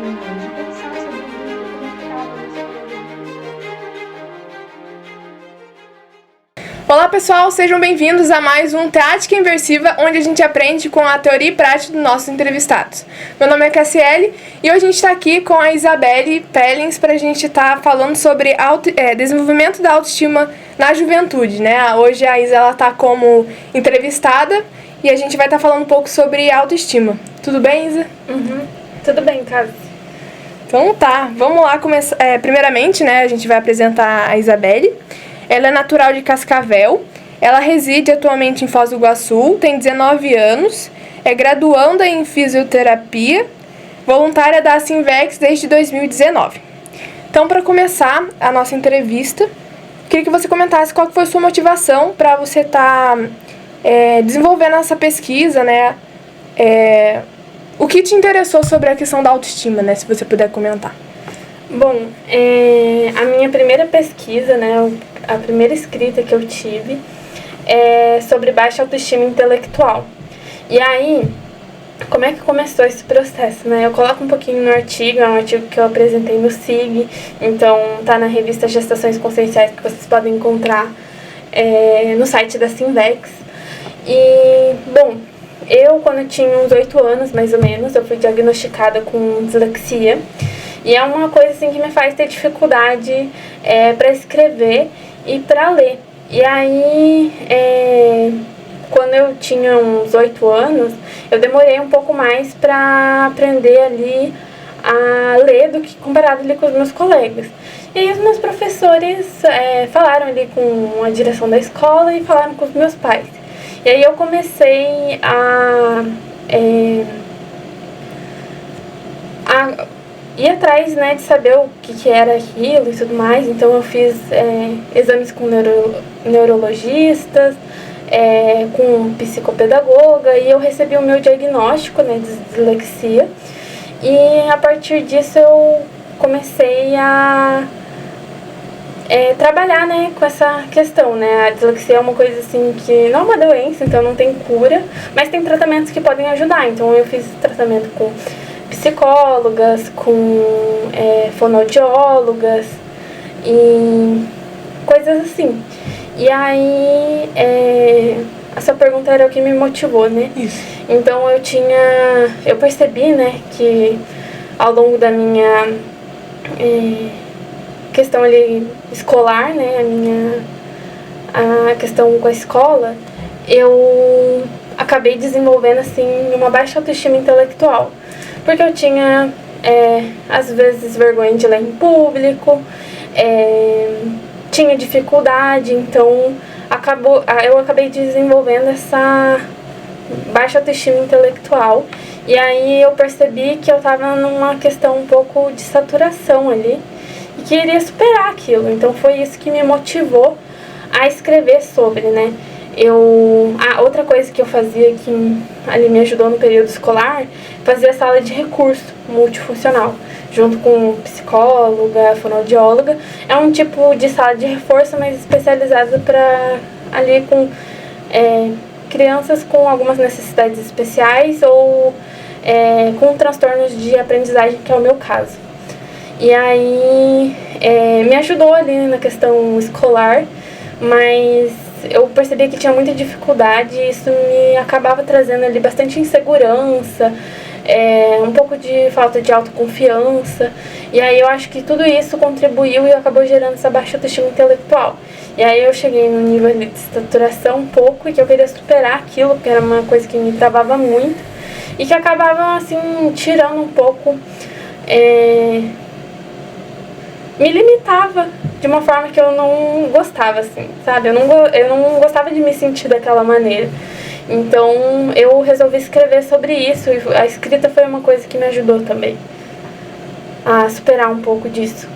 de pensar sobre isso, como é que estava na escola. Olá pessoal, sejam bem-vindos a mais um Teática Inversiva, onde a gente aprende com a teoria e prática dos nossos entrevistados. Meu nome é Cassiele e hoje a gente está aqui com a Isabelle Pellins para a gente estar falando sobre desenvolvimento da autoestima na juventude, né? Hoje a Isa está como entrevistada e a gente vai estar falando um pouco sobre autoestima. Tudo bem, Isa? Tudo bem, Cassi. Então tá, vamos lá começar. Primeiramente, né, a gente vai apresentar a Isabelle. Ela é natural de Cascavel, ela reside atualmente em Foz do Iguaçu, tem 19 anos, é graduanda em fisioterapia, voluntária da Sinvex desde 2019. Então, para começar a nossa entrevista, queria que você comentasse qual foi a sua motivação para você estar desenvolvendo essa pesquisa, né? O que te interessou sobre a questão da autoestima, né? Se você puder comentar. Bom, a minha primeira pesquisa, né, a primeira escrita que eu tive é sobre baixa autoestima intelectual. E aí, como é que começou esse processo, né? Eu coloco um pouquinho no artigo, é um artigo que eu apresentei no SIG, então tá na revista Gestações Conscienciais, que vocês podem encontrar no site da Sinvex. E, bom, quando eu tinha uns 8 anos, mais ou menos, eu fui diagnosticada com dislexia. E é uma coisa assim que me faz ter dificuldade para escrever e para ler. E aí, quando eu tinha uns 8 anos, eu demorei um pouco mais para aprender ali a ler do que comparado ali com os meus colegas. E aí os meus professores falaram ali com a direção da escola e falaram com os meus pais. E aí eu comecei a ir atrás, né, de saber o que era aquilo e tudo mais. Então eu fiz exames com neurologistas, com psicopedagoga, e eu recebi o meu diagnóstico, né, de dislexia. E a partir disso eu comecei a trabalhar, né, com essa questão, né. A dislexia é uma coisa assim que não é uma doença, então não tem cura, mas tem tratamentos que podem ajudar. Então eu fiz tratamento com psicólogas, com fonoaudiólogas e coisas assim. E aí, essa pergunta era o que me motivou, né? Isso. Então eu percebi, né, que ao longo da minha questão ali escolar, né, a questão com a escola, eu acabei desenvolvendo assim uma baixa autoestima intelectual. Porque eu tinha, às vezes, vergonha de ler em público, tinha dificuldade, então eu acabei desenvolvendo essa baixa autoestima intelectual. E aí eu percebi que eu estava numa questão um pouco de saturação ali e queria superar aquilo. Então foi isso que me motivou a escrever sobre, né? Outra coisa que eu fazia que ali me ajudou no período escolar, fazia sala de recurso multifuncional, junto com psicóloga, fonoaudióloga. É um tipo de sala de reforço, mas especializada para ali com crianças com algumas necessidades especiais ou com transtornos de aprendizagem, que é o meu caso. E aí me ajudou ali na questão escolar, mas eu percebia que tinha muita dificuldade e isso me acabava trazendo ali bastante insegurança, um pouco de falta de autoconfiança. E aí eu acho que tudo isso contribuiu e acabou gerando essa baixa autoestima intelectual. E aí eu cheguei no nível de saturação um pouco e que eu queria superar aquilo, porque era uma coisa que me travava muito e que acabava assim tirando um pouco, me limitava de uma forma que eu não gostava, assim, sabe? Eu não gostava de me sentir daquela maneira. Então, eu resolvi escrever sobre isso e a escrita foi uma coisa que me ajudou também a superar um pouco disso.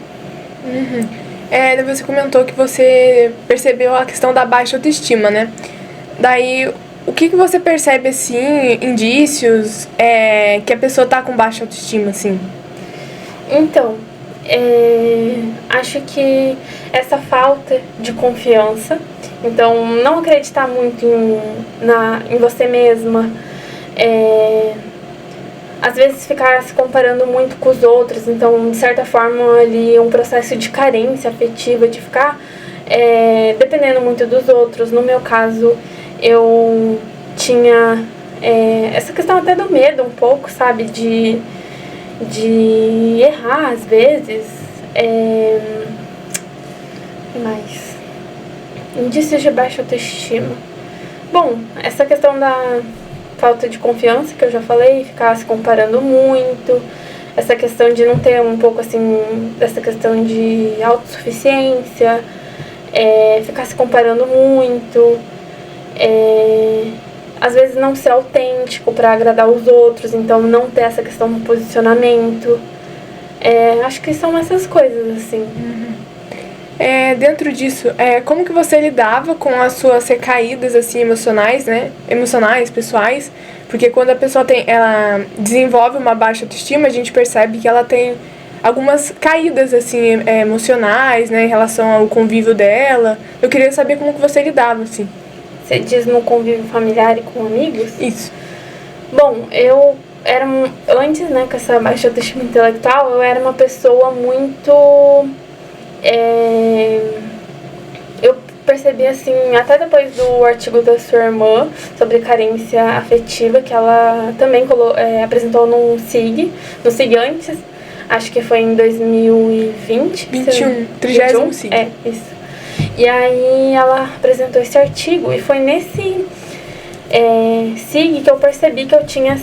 Você comentou que você percebeu a questão da baixa autoestima, né? Daí, o que você percebe, assim, indícios que a pessoa tá com baixa autoestima, assim? Então, acho que essa falta de confiança, então não acreditar muito em você mesma, às vezes ficar se comparando muito com os outros, então de certa forma ali um processo de carência afetiva, de ficar dependendo muito dos outros. No meu caso, eu tinha essa questão até do medo um pouco, sabe, de errar às vezes, mais indícios de baixa autoestima. Bom, essa questão da falta de confiança que eu já falei, ficar se comparando muito, essa questão de não ter um pouco assim, essa questão de autossuficiência, ficar se comparando muito, às vezes não ser autêntico para agradar os outros, então não ter essa questão do posicionamento. Acho que são essas coisas, assim. Dentro disso, como que você lidava com as suas recaídas, assim, emocionais, né? Emocionais, pessoais. Porque quando a pessoa ela desenvolve uma baixa autoestima, a gente percebe que ela tem algumas caídas, assim, emocionais, né? Em relação ao convívio dela. Eu queria saber como que você lidava, assim. Você diz no convívio familiar e com amigos? Isso. Bom, eu era, antes, né, com essa baixa autoestima intelectual, eu era uma pessoa muito... eu percebi assim, até depois do artigo da sua irmã sobre carência afetiva, que ela também apresentou no SIG antes, acho que foi em 2020. 30º SIG. Isso. E aí ela apresentou esse artigo e foi nesse SIG que eu percebi que eu tinha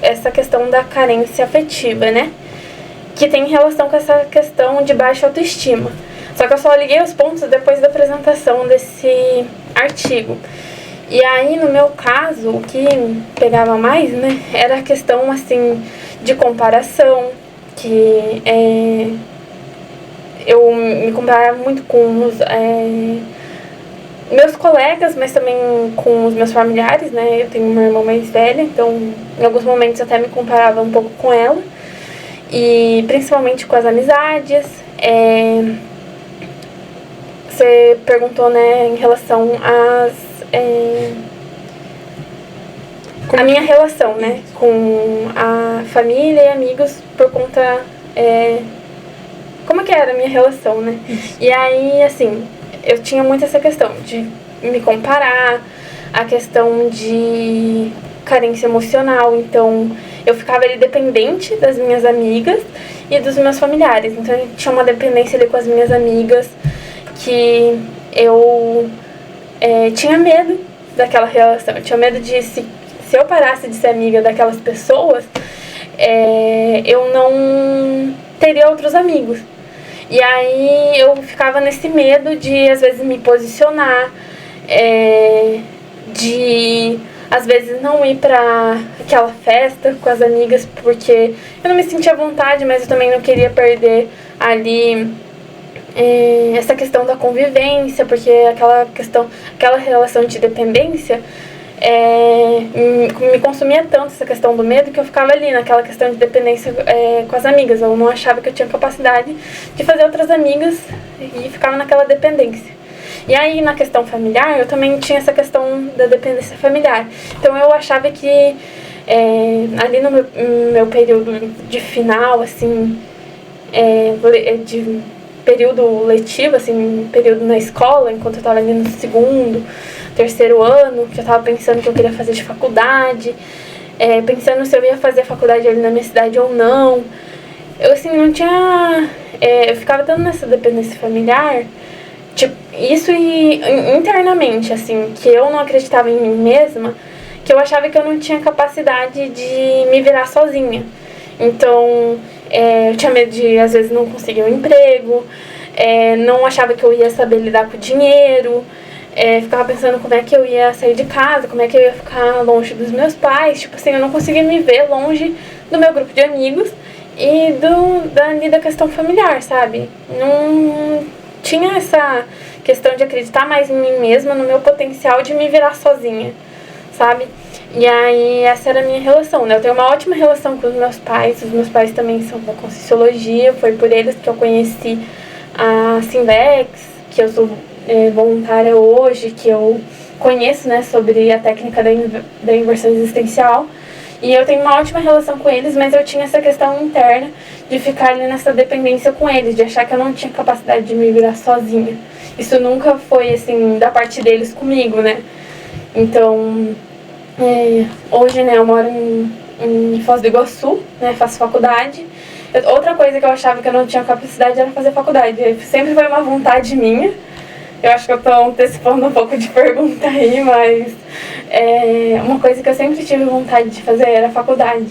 essa questão da carência afetiva, né? Que tem relação com essa questão de baixa autoestima. Só que eu só liguei os pontos depois da apresentação desse artigo. E aí, no meu caso, o que pegava mais, né, era a questão, assim, de comparação, que eu me comparava muito com os meus colegas, mas também com os meus familiares, né, eu tenho uma irmã mais velha, então, em alguns momentos, até me comparava um pouco com ela. E principalmente com as amizades. Você perguntou, né, em relação a minha relação, né, com a família e amigos por conta... como que era a minha relação, né? E aí, assim, eu tinha muito essa questão de me comparar, a questão de carência emocional, então... eu ficava ali dependente das minhas amigas e dos meus familiares. Então, eu tinha uma dependência ali com as minhas amigas que eu tinha medo daquela relação. Eu tinha medo de, se eu parasse de ser amiga daquelas pessoas, eu não teria outros amigos. E aí, eu ficava nesse medo de, às vezes, me posicionar, de... às vezes não ir pra aquela festa com as amigas porque eu não me sentia à vontade, mas eu também não queria perder ali essa questão da convivência, porque aquela relação de dependência me consumia tanto, essa questão do medo, que eu ficava ali naquela questão de dependência com as amigas. Eu não achava que eu tinha capacidade de fazer outras amigas e ficava naquela dependência. E aí, na questão familiar, eu também tinha essa questão da dependência familiar. Então, eu achava que ali no meu período de final, assim, de período letivo, assim, período na escola, enquanto eu estava ali no segundo, terceiro ano, que eu estava pensando o que eu queria fazer de faculdade, pensando se eu ia fazer faculdade ali na minha cidade ou não. Eu, assim, não tinha... eu ficava tanto nessa dependência familiar... tipo, isso internamente, assim, que eu não acreditava em mim mesma, que eu achava que eu não tinha capacidade de me virar sozinha. Então, eu tinha medo de, às vezes, não conseguir um emprego, não achava que eu ia saber lidar com o dinheiro, ficava pensando como é que eu ia sair de casa, como é que eu ia ficar longe dos meus pais. Tipo assim, eu não conseguia me ver longe do meu grupo de amigos e da questão familiar, sabe? Não tinha essa questão de acreditar mais em mim mesma, no meu potencial de me virar sozinha, sabe? E aí, essa era a minha relação, né? Eu tenho uma ótima relação com os meus pais também são da Conscienciologia, foi por eles que eu conheci a Sinvex, que eu sou voluntária hoje, que eu conheço, né, sobre a técnica da inversão existencial. E eu tenho uma ótima relação com eles, mas eu tinha essa questão interna de ficar ali nessa dependência com eles, de achar que eu não tinha capacidade de me virar sozinha. Isso nunca foi, assim, da parte deles comigo, né? Então, hoje, né, eu moro em Foz do Iguaçu, né, faço faculdade. Outra coisa que eu achava que eu não tinha capacidade era fazer faculdade. Sempre foi uma vontade minha. Eu acho que eu tô antecipando um pouco de pergunta aí, mas uma coisa que eu sempre tive vontade de fazer era faculdade.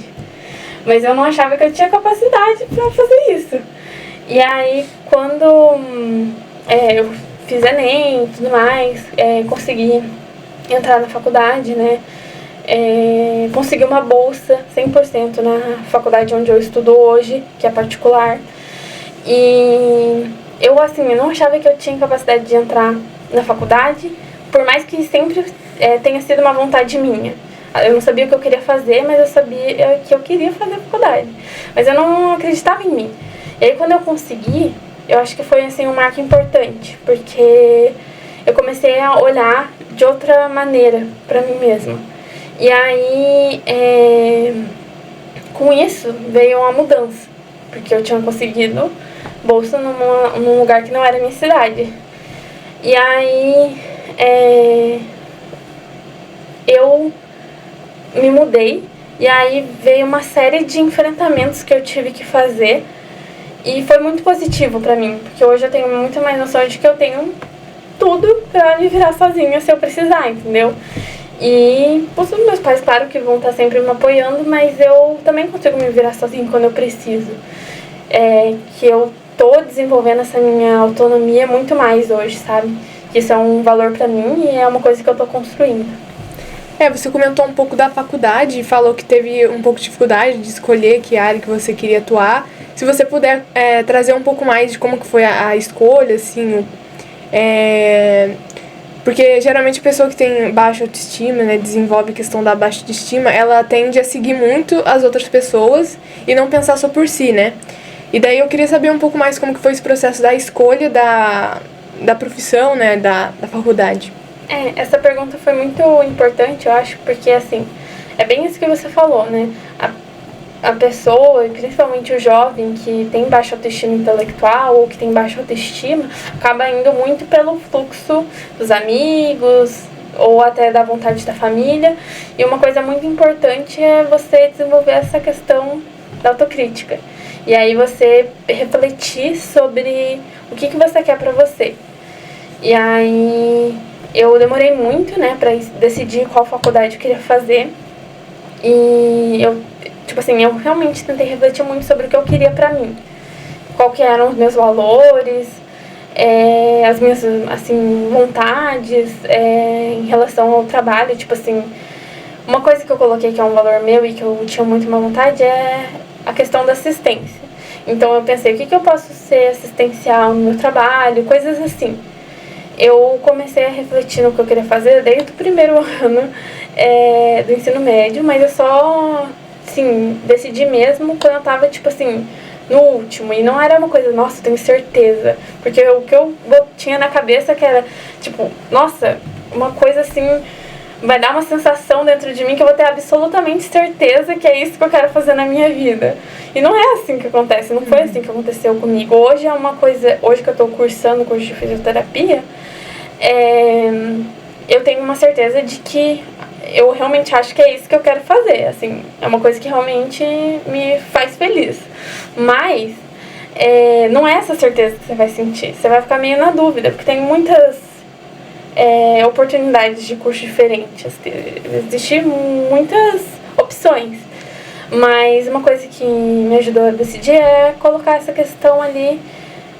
Mas eu não achava que eu tinha capacidade para fazer isso. E aí, quando eu fiz Enem e tudo mais, consegui entrar na faculdade, né? Consegui uma bolsa 100% na faculdade onde eu estudo hoje, que é particular. E eu não achava que eu tinha capacidade de entrar na faculdade, por mais que sempre tenha sido uma vontade minha. Eu não sabia o que eu queria fazer, mas eu sabia que eu queria fazer faculdade. Mas eu não acreditava em mim. E aí, quando eu consegui, eu acho que foi, um marco importante, porque eu comecei a olhar de outra maneira pra mim mesma. E aí, com isso, veio uma mudança, porque eu tinha conseguido bolsa num lugar que não era minha cidade. E aí, eu me mudei, e aí veio uma série de enfrentamentos que eu tive que fazer, e foi muito positivo pra mim, porque hoje eu tenho muito mais noção de que eu tenho tudo pra me virar sozinha se eu precisar, entendeu? E os meus pais, claro que vão estar sempre me apoiando, mas eu também consigo me virar sozinha quando eu preciso. Que eu tô desenvolvendo essa minha autonomia muito mais hoje, sabe? Isso é um valor pra mim e é uma coisa que eu tô construindo. Você comentou um pouco da faculdade e falou que teve um pouco de dificuldade de escolher que área que você queria atuar. Se você puder trazer um pouco mais de como que foi a escolha, assim, porque geralmente a pessoa que tem baixa autoestima, né, desenvolve a questão da baixa autoestima, ela tende a seguir muito as outras pessoas e não pensar só por si, né? E daí eu queria saber um pouco mais como que foi esse processo da escolha da profissão, né, da faculdade. Essa pergunta foi muito importante, eu acho, porque, é bem isso que você falou, né? A pessoa, e principalmente o jovem que tem baixa autoestima intelectual ou que tem baixa autoestima, acaba indo muito pelo fluxo dos amigos ou até da vontade da família. E uma coisa muito importante é você desenvolver essa questão da autocrítica. E aí você refletir sobre o que você quer pra você. E aí eu demorei muito, né, pra decidir qual faculdade eu queria fazer. E eu realmente tentei refletir muito sobre o que eu queria pra mim. Qual que eram os meus valores, as minhas, vontades em relação ao trabalho. Uma coisa que eu coloquei que é um valor meu e que eu tinha muito uma vontade é a questão da assistência. Então eu pensei, o que eu posso ser assistencial no meu trabalho, coisas assim. Eu comecei a refletir no que eu queria fazer desde o primeiro ano do ensino médio, mas eu só, decidi mesmo quando eu tava, no último. E não era uma coisa, nossa, eu tenho certeza. Porque o que eu tinha na cabeça que era, nossa, uma coisa vai dar uma sensação dentro de mim que eu vou ter absolutamente certeza que é isso que eu quero fazer na minha vida. E não é assim que acontece, não foi assim que aconteceu comigo. Hoje é uma coisa, hoje que eu tô cursando curso de fisioterapia, eu tenho uma certeza de que eu realmente acho que é isso que eu quero fazer, é uma coisa que realmente me faz feliz. Mas não é essa certeza que você vai sentir, você vai ficar meio na dúvida, porque tem muitas oportunidades de curso diferentes, existem muitas opções. Mas uma coisa que me ajudou a decidir é colocar essa questão ali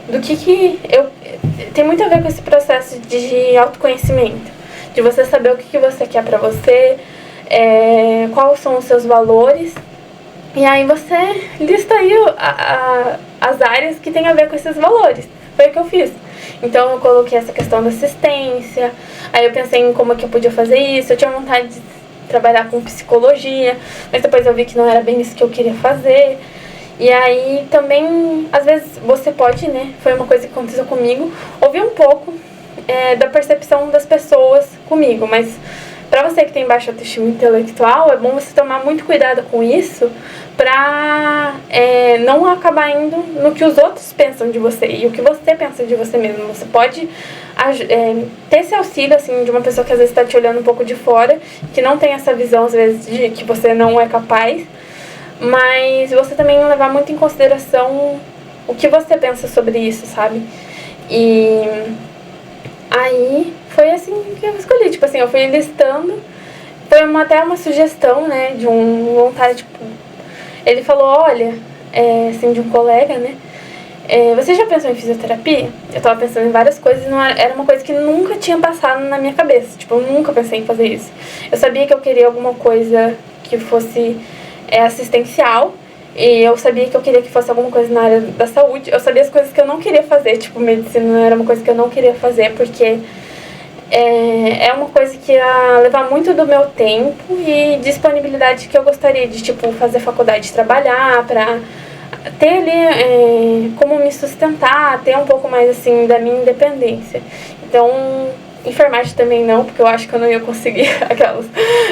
do que tem muito a ver com esse processo de autoconhecimento, de você saber o que você quer pra você, quais são os seus valores, e aí você lista aí as áreas que tem a ver com esses valores. Foi o que eu fiz. Então eu coloquei essa questão da assistência, aí eu pensei em como que eu podia fazer isso, eu tinha vontade de trabalhar com psicologia, mas depois eu vi que não era bem isso que eu queria fazer. E aí também, às vezes você pode, né, foi uma coisa que aconteceu comigo, ouvir um pouco da percepção das pessoas comigo, mas Pra você que tem baixa autoestima intelectual, é bom você tomar muito cuidado com isso pra não acabar indo no que os outros pensam de você e o que você pensa de você mesmo. Você pode ter esse auxílio, assim, de uma pessoa que às vezes está te olhando um pouco de fora, que não tem essa visão, às vezes, de que você não é capaz, mas você também levar muito em consideração o que você pensa sobre isso, sabe? E aí foi assim que eu escolhi, tipo assim, eu fui listando, foi até uma sugestão, né, de um voluntário, tipo, ele falou, olha, assim, de um colega, né, você já pensou em fisioterapia? Eu tava pensando em várias coisas e não era uma coisa que nunca tinha passado na minha cabeça, tipo, eu nunca pensei em fazer isso. Eu sabia que eu queria alguma coisa que fosse assistencial, e eu sabia que eu queria que fosse alguma coisa na área da saúde. Eu sabia as coisas que eu não queria fazer, tipo, medicina não era uma coisa que eu não queria fazer, porque é uma coisa que ia levar muito do meu tempo e disponibilidade que eu gostaria de, tipo, fazer faculdade, trabalhar, pra ter ali como me sustentar, ter um pouco mais, assim, da minha independência. Então, enfermagem também não, porque eu acho que eu não ia conseguir aquelas.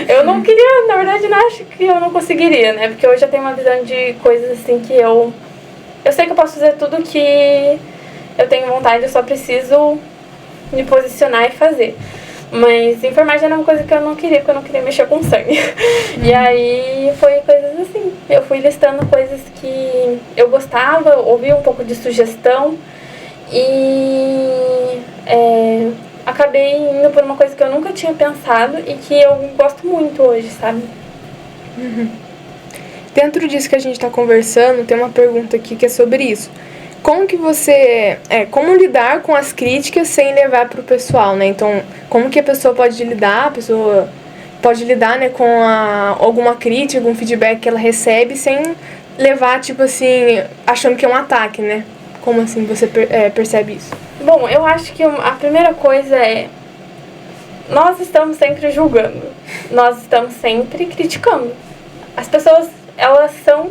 Eu não queria, na verdade, não acho que eu não conseguiria, né? Porque eu já tenho uma visão de coisas assim que eu sei que eu posso fazer tudo que eu tenho vontade, eu só preciso me posicionar e fazer. Mas enfermagem era uma coisa que eu não queria, porque eu não queria mexer com sangue. E aí foi coisas assim. Eu fui listando coisas que eu gostava, ouvi um pouco de sugestão e acabei indo por uma coisa que eu nunca tinha pensado e que eu gosto muito hoje, sabe? Dentro disso que a gente tá conversando, tem uma pergunta aqui que é sobre isso. Como que você... como lidar com as críticas sem levar pro pessoal, né? Então, como que a pessoa pode lidar, né, com alguma crítica, algum feedback que ela recebe sem levar, tipo assim, achando que é um ataque, né? Como assim você percebe isso? Bom, eu acho que a primeira coisa nós estamos sempre julgando, nós estamos sempre criticando. As pessoas, elas são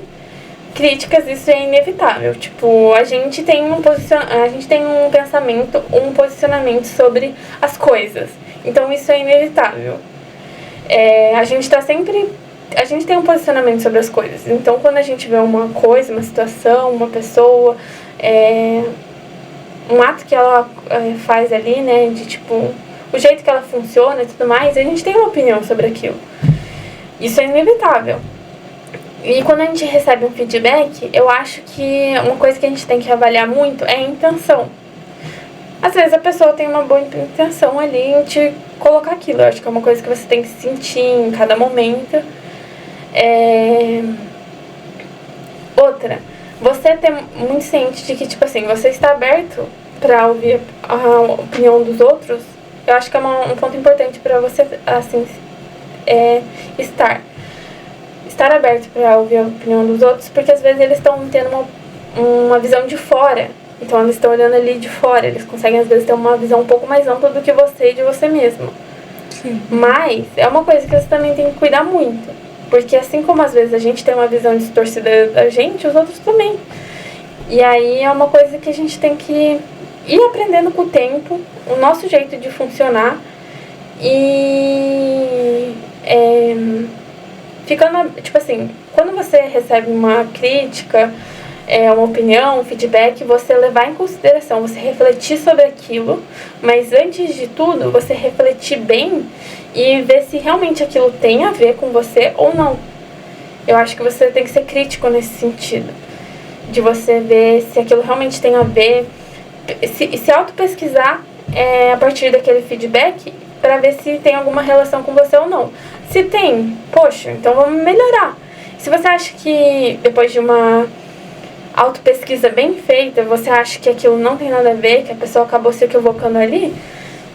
críticas, isso é inevitável. Tipo, a gente tem um pensamento, um posicionamento sobre as coisas. Então isso é inevitável. A gente tem um posicionamento sobre as coisas. Então quando a gente vê uma coisa, uma situação, uma pessoa, um ato que ela faz ali, né, de tipo, o jeito que ela funciona e tudo mais, a gente tem uma opinião sobre aquilo. Isso é inevitável. E quando a gente recebe um feedback, eu acho que uma coisa que a gente tem que avaliar muito é a intenção. Às vezes a pessoa tem uma boa intenção ali em te colocar aquilo. Eu acho que é uma coisa que você tem que sentir em cada momento. Outra, você ter muito ciente de que, tipo assim, você está aberto para ouvir a opinião dos outros. Eu acho que é um ponto importante para você, assim, estar aberto para ouvir a opinião dos outros, porque às vezes eles estão tendo uma visão de fora. Então eles estão olhando ali de fora, eles conseguem às vezes ter uma visão um pouco mais ampla do que você e de você mesmo. Sim. Mas é uma coisa que você também tem que cuidar muito, porque assim como às vezes a gente tem uma visão distorcida da gente, os outros também. E aí é uma coisa que a gente tem que ir aprendendo com o tempo, o nosso jeito de funcionar e ficando, tipo assim, quando você recebe uma crítica, uma opinião, um feedback, você levar em consideração, você refletir sobre aquilo, mas antes de tudo, você refletir bem e ver se realmente aquilo tem a ver com você ou não. Eu acho que você tem que ser crítico nesse sentido, de você ver se aquilo realmente tem a ver, se auto-pesquisar a partir daquele feedback, para ver se tem alguma relação com você ou não. Se tem, poxa, então vamos melhorar. Se você acha que depois de uma auto-pesquisa bem feita, você acha que aquilo não tem nada a ver, que a pessoa acabou se equivocando ali,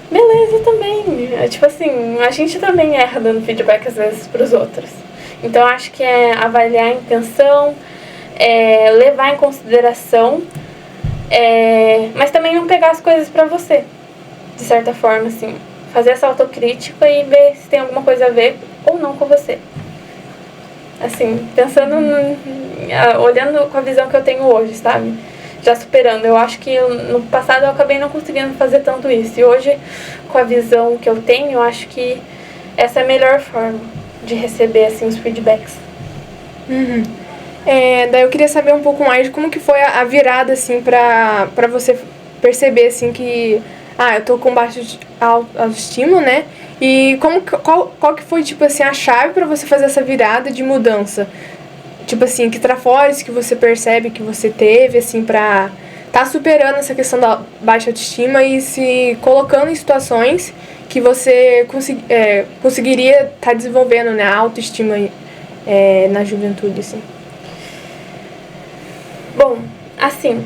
beleza também. Tipo assim, a gente também erra dando feedback às vezes pros outros. Então acho que é avaliar a intenção, levar em consideração, mas também não pegar as coisas pra você, de certa forma, assim. Fazer essa autocrítica e ver se tem alguma coisa a ver ou não com você. Assim, pensando, olhando com a visão que eu tenho hoje, sabe? Já superando. Eu acho que no passado eu acabei não conseguindo fazer tanto isso. E hoje, com a visão que eu tenho, eu acho que essa é a melhor forma de receber, assim, os feedbacks. Uhum. Daí eu queria saber um pouco mais de como que foi a virada, assim, pra você perceber, assim, que... eu tô com baixa autoestima, né? E qual que foi, tipo assim, a chave pra você fazer essa virada de mudança? Tipo assim, que trafores que você percebe que você teve, assim, pra tá superando essa questão da baixa autoestima e se colocando em situações que você conseguiria estar desenvolvendo, né, a autoestima na juventude, assim. Bom, assim,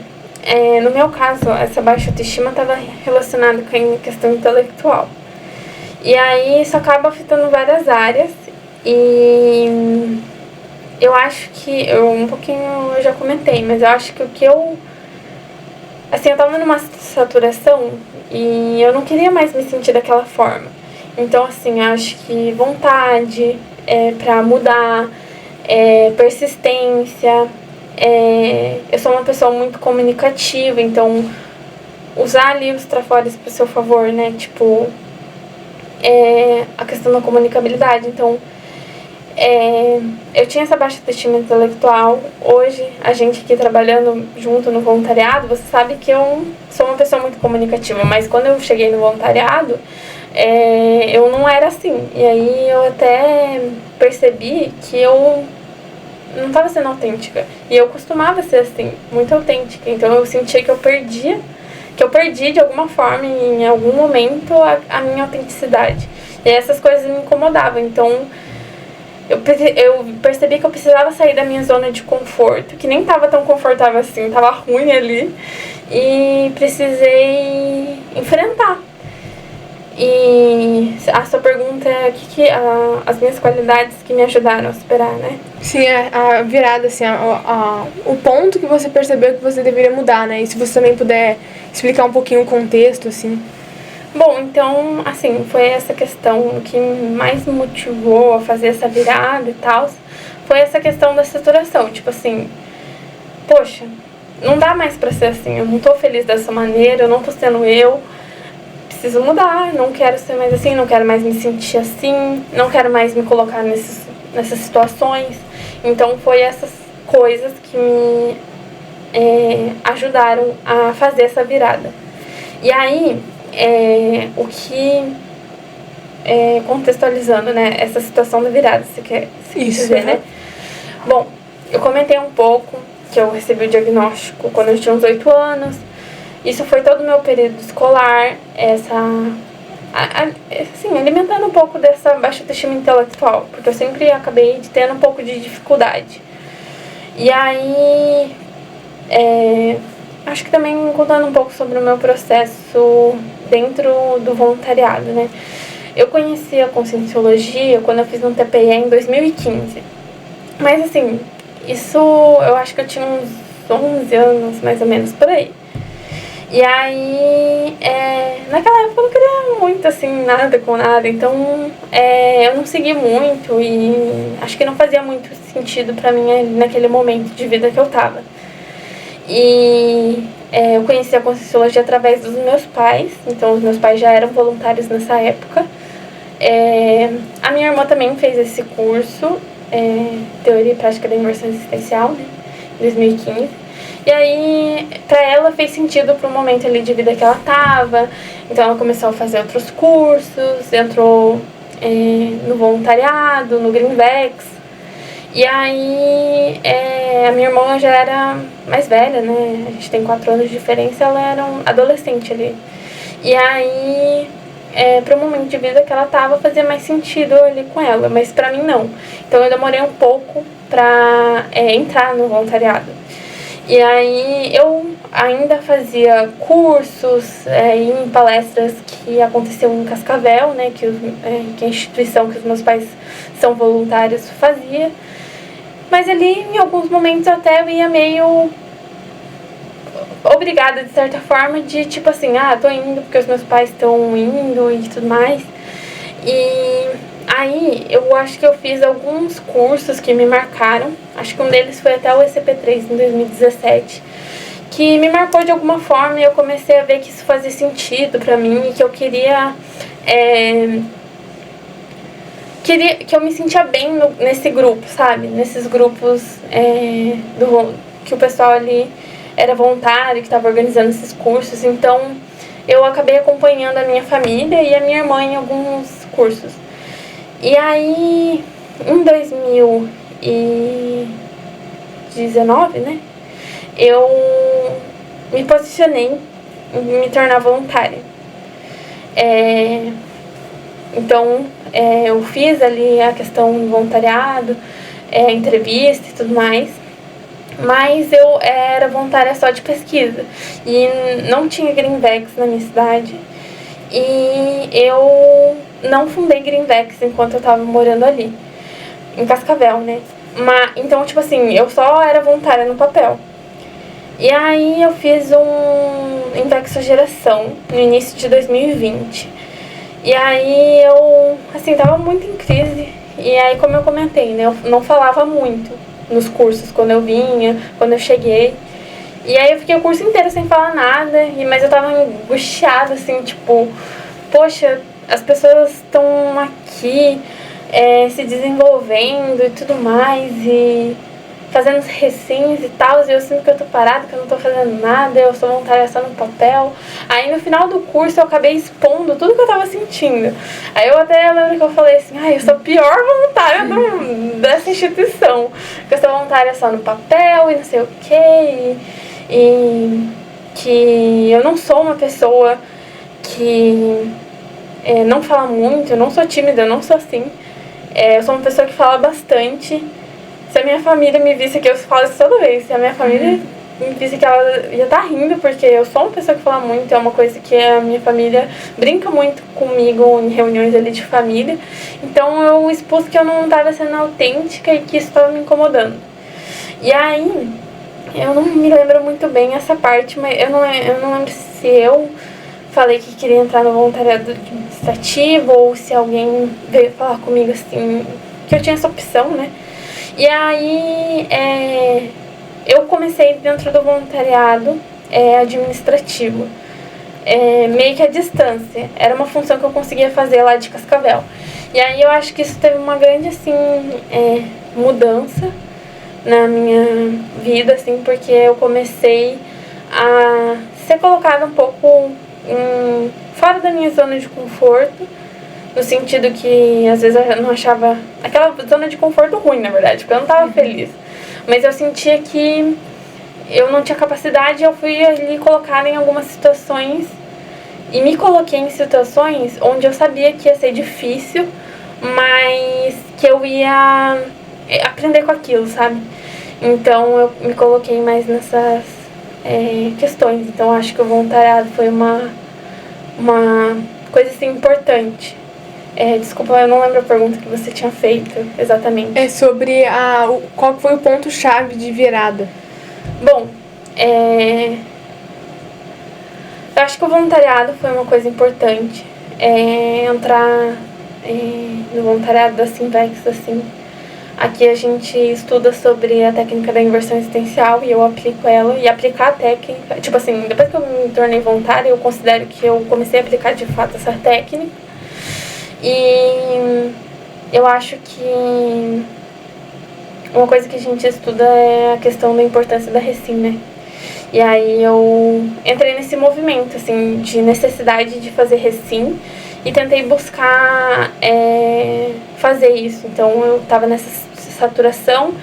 no meu caso, essa baixa autoestima estava relacionada com a questão intelectual. E aí isso acaba afetando várias áreas e eu acho que, um pouquinho eu já comentei, mas eu acho que o que eu tava numa saturação e eu não queria mais me sentir daquela forma. Então, assim, acho que vontade pra mudar, persistência, eu sou uma pessoa muito comunicativa, então usar ali os trafores pro seu favor, né, tipo, a questão da comunicabilidade. Então, eu tinha essa baixa autoestima intelectual. Hoje, a gente aqui trabalhando junto no voluntariado, você sabe que eu sou uma pessoa muito comunicativa, mas quando eu cheguei no voluntariado, eu não era assim. E aí eu até percebi que eu não estava sendo autêntica. E eu costumava ser assim, muito autêntica. Então eu sentia que eu perdi de alguma forma, em algum momento, a minha autenticidade. E essas coisas me incomodavam. Então eu percebi que eu precisava sair da minha zona de conforto, que nem estava tão confortável assim, estava ruim ali, e precisei enfrentar. E a sua pergunta é as minhas qualidades que me ajudaram a superar, né? Sim, a virada, assim, o ponto que você percebeu que você deveria mudar, né? E se você também puder explicar um pouquinho o contexto, assim. Bom, então, assim, foi essa questão que mais me motivou a fazer essa virada e tal, foi essa questão da saturação, tipo assim, poxa, não dá mais pra ser assim, eu não tô feliz dessa maneira, eu não tô sendo eu, preciso mudar, não quero ser mais assim, não quero mais me sentir assim, não quero mais me colocar nessas situações. Então foi essas coisas que me ajudaram a fazer essa virada. E aí, o que, contextualizando, né, essa situação da virada, você quer dizer, né? Bom, eu comentei um pouco que eu recebi o diagnóstico quando eu tinha uns 8 anos. Isso foi todo o meu período escolar, assim, alimentando um pouco dessa baixa autoestima intelectual, porque eu sempre acabei tendo um pouco de dificuldade. E aí, acho que também contando um pouco sobre o meu processo dentro do voluntariado, né? Eu conheci a Conscienciologia quando eu fiz um TPE em 2015. Mas, assim, isso eu acho que eu tinha uns 11 anos, mais ou menos, por aí. E aí, naquela época eu não queria muito, assim, nada com nada. Então, eu não segui muito e acho que não fazia muito sentido pra mim naquele momento de vida que eu tava. E eu conheci a Conscienciologia através dos meus pais. Então, os meus pais já eram voluntários nessa época. A minha irmã também fez esse curso, Teoria e Prática da Imersão Existencial, né, em 2015. E aí, pra ela fez sentido pro momento ali de vida que ela tava. Então ela começou a fazer outros cursos, entrou no voluntariado, no Greenvex. E aí, a minha irmã já era mais velha, né? A gente tem 4 anos de diferença, ela era um adolescente ali. E aí, pro momento de vida que ela tava, fazia mais sentido ali com ela, mas pra mim não. Então eu demorei um pouco pra entrar no voluntariado. E aí eu ainda fazia cursos, em palestras que aconteciam em Cascavel, né, que a instituição que os meus pais são voluntários fazia. Mas ali, em alguns momentos, até eu ia meio obrigada, de certa forma, de tipo assim, tô indo porque os meus pais estão indo e tudo mais. E aí, eu acho que eu fiz alguns cursos que me marcaram. Acho que um deles foi até o ECP3 em 2017, que me marcou de alguma forma e eu comecei a ver que isso fazia sentido pra mim e que eu queria que eu me sentia bem nesse grupo, sabe? Nesses grupos que o pessoal ali era voluntário, que estava organizando esses cursos. Então, eu acabei acompanhando a minha família e a minha irmã em alguns cursos. E aí, em 2019, né, eu me posicionei em me tornar voluntária. Então, eu fiz ali a questão do voluntariado, entrevista e tudo mais, mas eu era voluntária só de pesquisa e não tinha Greenvex na minha cidade, e eu não fundei Greenvex enquanto eu tava morando ali, em Cascavel, né? Então, tipo assim, eu só era voluntária no papel. E aí eu fiz um Invexogeração no início de 2020. E aí eu, assim, tava muito em crise. E aí, como eu comentei, né, eu não falava muito nos cursos quando eu vinha, quando eu cheguei. E aí eu fiquei o curso inteiro sem falar nada, mas eu tava angustiada, assim, tipo, poxa, as pessoas estão aqui se desenvolvendo e tudo mais, e fazendo os recins e tal, e eu sinto que eu tô parada, que eu não tô fazendo nada, eu sou voluntária só no papel. Aí no final do curso eu acabei expondo tudo que eu tava sentindo. Aí eu até lembro que eu falei assim, eu sou a pior voluntária dessa instituição, que eu sou voluntária só no papel e não sei o que, e que eu não sou uma pessoa que não fala muito, eu não sou tímida, eu não sou assim. Eu sou uma pessoa que fala bastante. Se a minha família me visse, que eu falo isso toda vez, se a minha família me visse, que ela ia estar rindo, porque eu sou uma pessoa que fala muito, é uma coisa que a minha família brinca muito comigo em reuniões ali de família. Então eu expus que eu não estava sendo autêntica e que isso estava me incomodando. E aí, eu não me lembro muito bem essa parte, mas eu não lembro se eu falei que queria entrar no voluntariado administrativo ou se alguém veio falar comigo assim, que eu tinha essa opção, né? E aí, eu comecei dentro do voluntariado administrativo, meio que à distância. Era uma função que eu conseguia fazer lá de Cascavel. E aí eu acho que isso teve uma grande, assim, mudança na minha vida, assim, porque eu comecei a ser colocada um pouco fora da minha zona de conforto, no sentido que às vezes eu não achava aquela zona de conforto ruim, na verdade, porque eu não estava feliz, mas eu sentia que eu não tinha capacidade. Eu fui ali colocada em algumas situações e me coloquei em situações onde eu sabia que ia ser difícil, mas que eu ia aprender com aquilo, sabe? Então eu me coloquei mais nessas questões. Então acho que o voluntariado foi uma coisa assim importante. Desculpa, eu não lembro a pergunta que você tinha feito exatamente. É sobre qual foi o ponto-chave de virada. Bom, eu acho que o voluntariado foi uma coisa importante. Entrar no voluntariado da Simvex, assim. Aqui a gente estuda sobre a técnica da inversão existencial e eu aplico ela. E aplicar a técnica, tipo assim, depois que eu me tornei voluntária, eu considero que eu comecei a aplicar de fato essa técnica. E eu acho que uma coisa que a gente estuda é a questão da importância da recim, né? E aí eu entrei nesse movimento, assim, de necessidade de fazer recim e tentei buscar fazer isso. Então eu tava nessa saturação,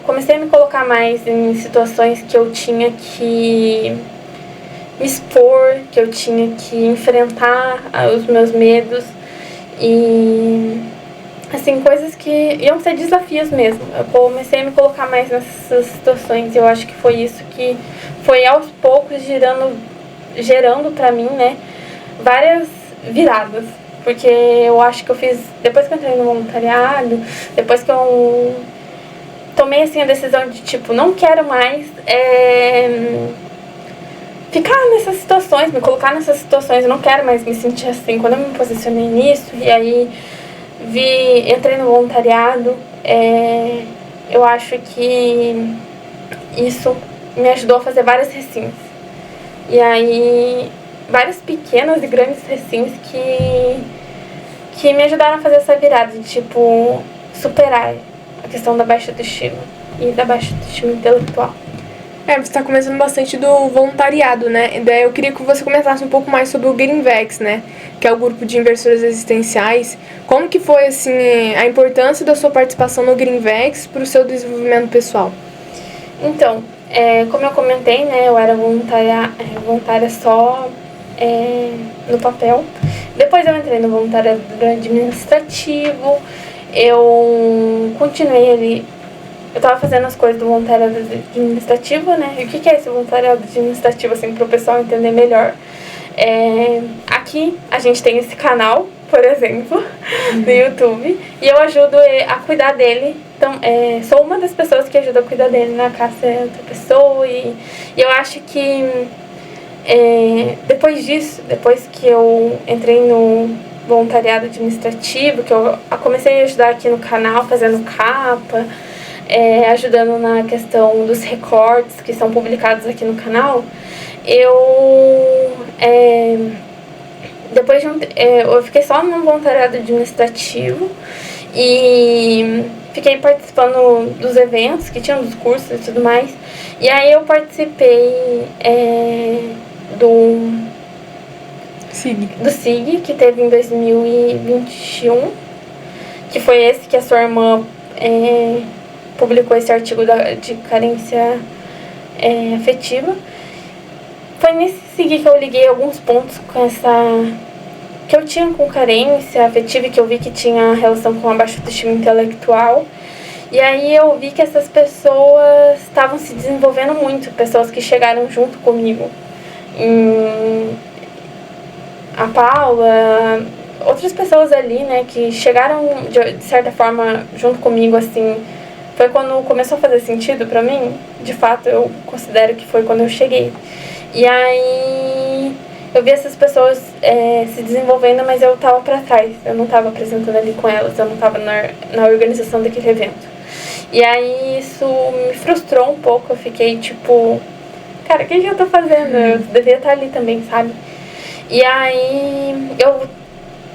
comecei a me colocar mais em situações que eu tinha que me expor, que eu tinha que enfrentar os meus medos e, assim, coisas que iam ser desafios mesmo. Eu comecei a me colocar mais nessas situações e eu acho que foi isso que foi aos poucos gerando pra mim, né, várias viradas. Porque eu acho que eu fiz, depois que eu entrei no voluntariado, depois que eu tomei, assim, a decisão de, tipo, não quero mais ficar nessas situações, me colocar nessas situações, eu não quero mais me sentir assim. Quando eu me posicionei nisso, e aí entrei no voluntariado, eu acho que isso me ajudou a fazer várias recins. E aí, várias pequenas e grandes recins que me ajudaram a fazer essa virada de, tipo, superar a questão da baixa autoestima e da baixa autoestima intelectual. Você tá começando bastante do voluntariado, né? Daí eu queria que você comentasse um pouco mais sobre o Greenvex, né? Que é o grupo de investidores existenciais. Como que foi, assim, a importância da sua participação no Greenvex para o seu desenvolvimento pessoal? Então, como eu comentei, né? Eu era voluntária só no papel. Depois eu entrei no voluntariado administrativo. Eu continuei ali. Eu tava fazendo as coisas do voluntariado administrativo, né? E o que é esse voluntariado administrativo, assim, pro pessoal entender melhor? Aqui a gente tem esse canal, por exemplo, no YouTube, e eu ajudo a cuidar dele. Então, sou uma das pessoas que ajuda a cuidar dele, na casa é outra pessoa, e eu acho que depois disso, depois que eu entrei no voluntariado administrativo, que eu comecei a ajudar aqui no canal, fazendo capa, ajudando na questão dos recortes que são publicados aqui no canal, depois de eu fiquei só no voluntariado administrativo e fiquei participando dos eventos que tinham, dos cursos e tudo mais. E aí eu participei do SIG, que teve em 2021, que foi esse que a sua irmã publicou esse artigo de carência afetiva. Foi nesse SIG que eu liguei alguns pontos que eu tinha com carência afetiva e que eu vi que tinha relação com a baixa autoestima intelectual. E aí eu vi que essas pessoas estavam se desenvolvendo muito, pessoas que chegaram junto comigo. A Paula, outras pessoas ali, né, que chegaram de certa forma junto comigo, assim. Foi quando começou a fazer sentido pra mim. De fato, eu considero que foi quando eu cheguei. E aí eu vi essas pessoas se desenvolvendo, mas eu tava pra trás. Eu não tava apresentando ali com elas, eu não tava na organização daquele evento. E aí isso me frustrou um pouco. Eu fiquei tipo, cara, o que eu tô fazendo? Eu devia estar ali também, sabe? E aí eu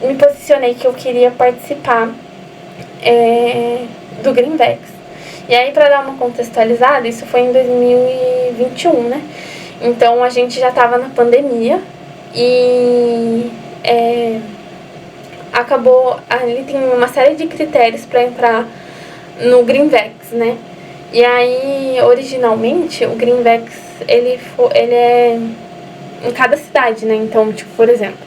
me posicionei que eu queria participar do Greenvex. E aí, pra dar uma contextualizada, isso foi em 2021, né? Então, a gente já tava na pandemia e ali tem uma série de critérios pra entrar no Greenvex, né? E aí, originalmente, o Greenvex, ele é em cada cidade, né? Então, tipo, por exemplo,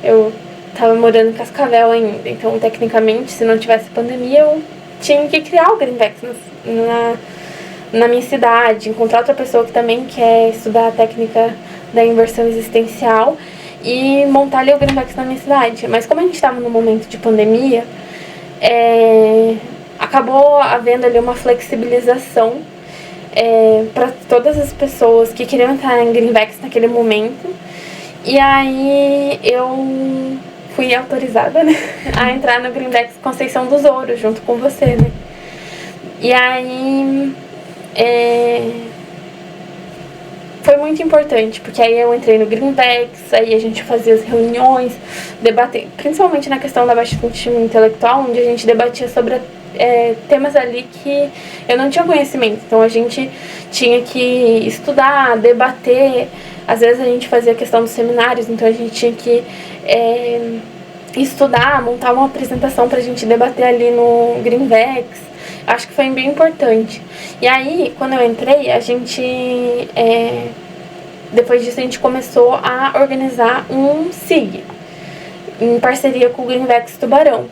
eu tava morando em Cascavel ainda, então, tecnicamente, se não tivesse pandemia, eu tinha que criar o Greenvex na minha cidade, encontrar outra pessoa que também quer estudar a técnica da inversão existencial e montar ali o Greenvex na minha cidade. Mas como a gente estava num momento de pandemia, acabou havendo ali uma flexibilização para todas as pessoas que queriam entrar em Greenvex naquele momento. E aí eu fui autorizada, né, a entrar no Greenvex Conceição dos Ouros, junto com você, né. E aí foi muito importante, porque aí eu entrei no Greenvex, aí a gente fazia as reuniões, debater, principalmente na questão da baixa autoestima intelectual, onde a gente debatia sobre temas ali que eu não tinha conhecimento. Então a gente tinha que estudar, debater. Às vezes a gente fazia a questão dos seminários, então a gente tinha que estudar, montar uma apresentação pra gente debater ali no Greenvex. Acho que foi bem importante. E aí, quando eu entrei, a gente depois disso a gente começou a organizar um SIG em parceria com o Greenvex Tubarão.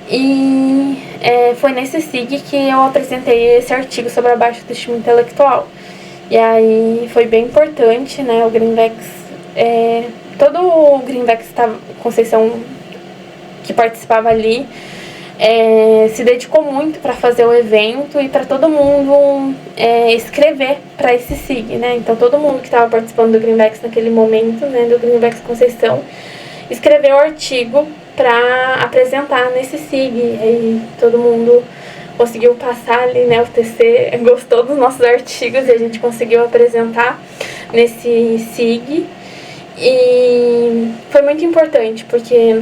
E foi nesse SIG que eu apresentei esse artigo sobre a baixa autoestima intelectual. E aí foi bem importante, né? O Greenvex, todo o Greenvex Conceição que participava ali se dedicou muito para fazer o evento e para todo mundo escrever para esse SIG, né? Então todo mundo que estava participando do Greenvex naquele momento, né, do Greenvex Conceição, escreveu o artigo para apresentar nesse SIG. E aí todo mundo conseguiu passar ali, né, o TC gostou dos nossos artigos e a gente conseguiu apresentar nesse SIG. E foi muito importante, porque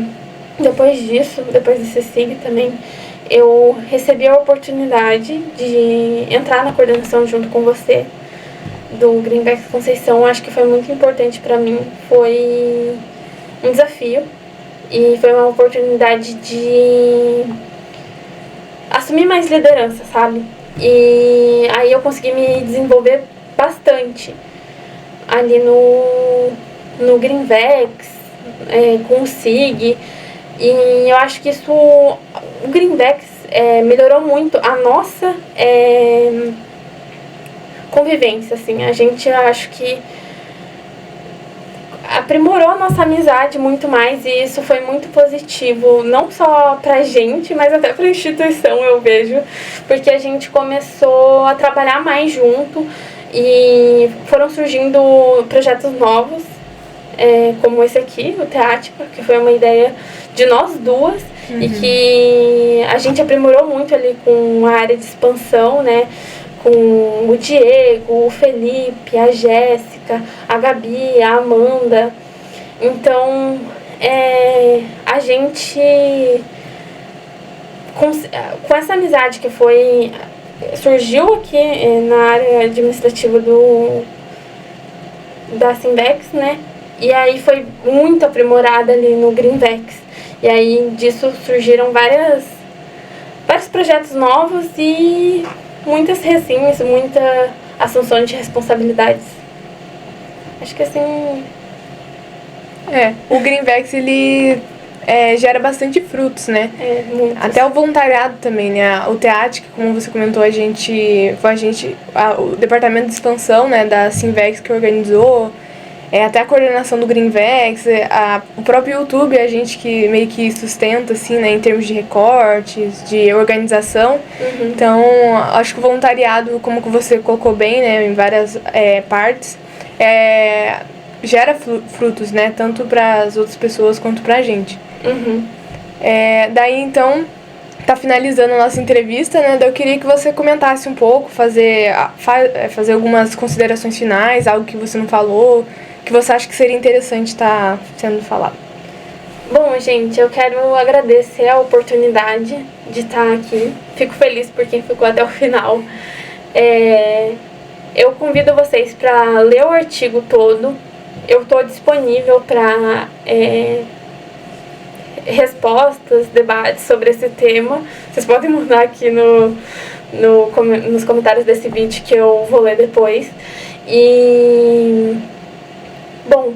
depois disso, depois desse SIG também, eu recebi a oportunidade de entrar na coordenação junto com você do Greenvex Conceição. Acho que foi muito importante para mim, foi um desafio e foi uma oportunidade de assumir mais liderança, sabe? E aí eu consegui me desenvolver bastante ali no Greenvex, com o SIG. E eu acho que isso, o Greenvex melhorou muito a nossa convivência, assim. A gente, acho que aprimorou a nossa amizade muito mais, e isso foi muito positivo, não só pra gente, mas até pra instituição, eu vejo, porque a gente começou a trabalhar mais junto e foram surgindo projetos novos, como esse aqui, o Teática, que foi uma ideia de nós duas, e que a gente aprimorou muito ali com a área de expansão, né? Com o Diego, o Felipe, a Jéssica, a Gabi, a Amanda. Então, a gente, com essa amizade que surgiu aqui na área administrativa da Simvex, né? E aí foi muito aprimorada ali no Greenvex. E aí disso surgiram vários projetos novos e muitas resinhas, muita assunção de responsabilidades. Acho que assim... O Greenvex, ele gera bastante frutos, né? Muitos. Até o voluntariado também, né? O Teática, como você comentou, o departamento de expansão, né, da Simvex que organizou, até a coordenação do Greenvex, o próprio YouTube, a gente que meio que sustenta, assim, né, em termos de recortes, de organização. Então, acho que o voluntariado, como que você colocou bem, né, em várias partes, gera frutos, né, tanto para as outras pessoas quanto para a gente. Daí, então, tá finalizando a nossa entrevista, né, daí eu queria que você comentasse um pouco, fazer algumas considerações finais, algo que você não falou, que você acha que seria interessante estar sendo falado. Bom, gente, eu quero agradecer a oportunidade de estar aqui. Fico feliz por quem ficou até o final. Eu convido vocês para ler o artigo todo. Eu estou disponível para respostas, debates sobre esse tema. Vocês podem mandar aqui nos comentários desse vídeo que eu vou ler depois. E... Bom,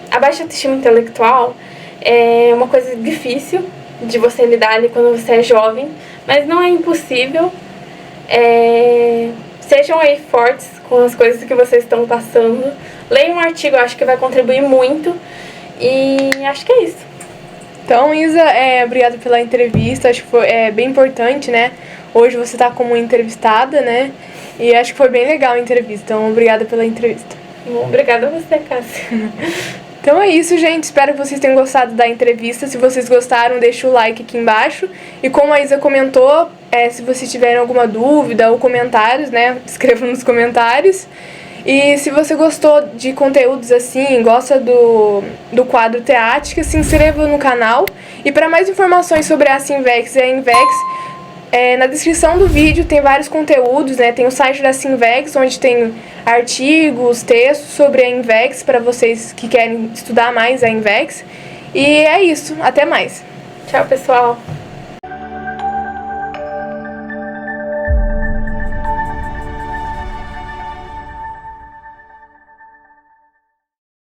a baixa autoestima intelectual é uma coisa difícil de você lidar ali quando você é jovem, mas não é impossível. Sejam aí fortes com as coisas que vocês estão passando. Leiam um artigo, acho que vai contribuir muito. E acho que é isso. Então, Isa, obrigada pela entrevista. Acho que foi bem importante, né? Hoje você está como entrevistada, né? E acho que foi bem legal a entrevista. Então, obrigada pela entrevista. Obrigada a você, Cássia. Então é isso, gente. Espero que vocês tenham gostado da entrevista. Se vocês gostaram, deixa o like aqui embaixo. E como a Isa comentou, se vocês tiverem alguma dúvida ou comentários, né? Escrevam nos comentários. E se você gostou de conteúdos assim, gosta do quadro Teática, se inscreva no canal. E para mais informações sobre a Simvex e a Invex, na descrição do vídeo tem vários conteúdos, né? Tem o site da Simvex, onde tem artigos, textos sobre a Invex, para vocês que querem estudar mais a Invex. E é isso, até mais. Tchau, pessoal.